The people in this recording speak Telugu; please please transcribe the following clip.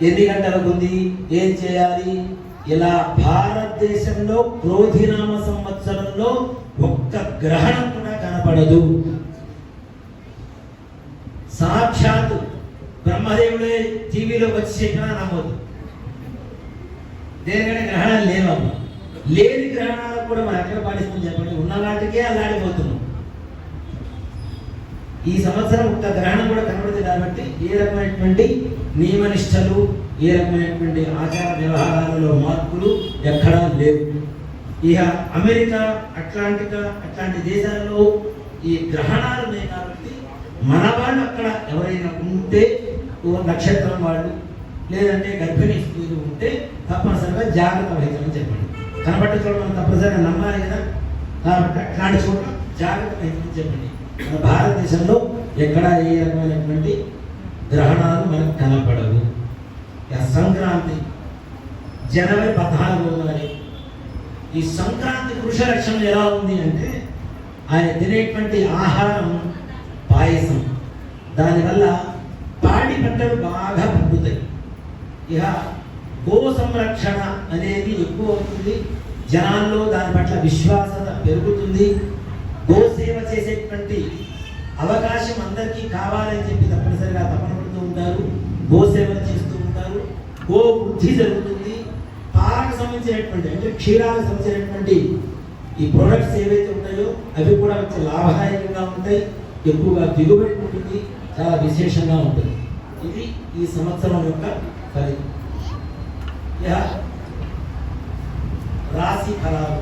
ఎన్ని గంటలకు ఉంది, ఏం చేయాలి, ఇలా భారతదేశంలో క్రోధినామ సంవత్సరంలో ఒక్క గ్రహణం కూడా కనపడదు. సాక్షాత్ బ్రహ్మదేవుడే టీవీలో వచ్చి చెప్పినా నమ్మదు. దేనికంటే గ్రహణాలు లేవమ్మా. లేని గ్రహణాలకు కూడా మనం ఎక్కడ పాటిస్తాం చెప్పండి. ఉన్న వాటికే అల్లాడిపోతున్నాం. ఈ సంవత్సరం ఒక్క గ్రహణం కూడా కనబడదు కాబట్టి ఏ రకమైనటువంటి నియమనిష్టలు, ఏ రకమైనటువంటి ఆచార వ్యవహారాలలో మార్పులు ఎక్కడా లేవు. ఇక అమెరికా, అట్లాంటి దేశాలలో ఈ గ్రహణాలు ఉన్నాయి కాబట్టి మన వాళ్ళు అక్కడ ఎవరైనా ఉంటే, నక్షత్రం వాళ్ళు లేదంటే గర్భిణీ స్త్రీలు ఉంటే తప్పనిసరిగా జాగ్రత్త వహించమని చెప్పండి. కనబట్టే చోట మనం తప్పనిసరిగా నమ్మాలి కదా. కాబట్టి అట్లాంటి చోట జాగ్రత్త వహించమని చెప్పండి. మన భారతదేశంలో ఎక్కడ ఏ రకమైనటువంటి గ్రహణాలు మనకు కనపడవు. సంక్రాంతి జనవరి 14వ తారీఖు. ఈ సంక్రాంతి పురుష లక్షణం ఎలా ఉంది అంటే ఆయన తినేటువంటి ఆహారం పాయసం. దానివల్ల పాడి పంటలు బాగా పండుతాయి. ఇక గో సంరక్షణ అనేది ఎక్కువ అవుతుంది. జనాల్లో దాని పట్ల విశ్వాసత పెరుగుతుంది. గోసేవ చేసేటువంటి అవకాశం అందరికీ కావాలని చెప్పి తప్పనిసరిగా తపన పడుతూ ఉంటారు. గోసేవలు చేస్తూ ఉంటారు. గో వృద్ధి జరుగుతుంది. పాలకు సంబంధించినటువంటి అంటే క్షీరాలకు సంబంధించినటువంటి ఈ ప్రొడక్ట్స్ ఏవైతే ఉంటాయో అవి కూడా మంచి లాభదాయకంగా ఉంటాయి. ఎక్కువగా దిగుబడి ఉంటుంది. చాలా విశేషంగా ఉంటుంది. ఇది ఈ సంవత్సరం యొక్క ఫలితం. రాశి ఫలాలు.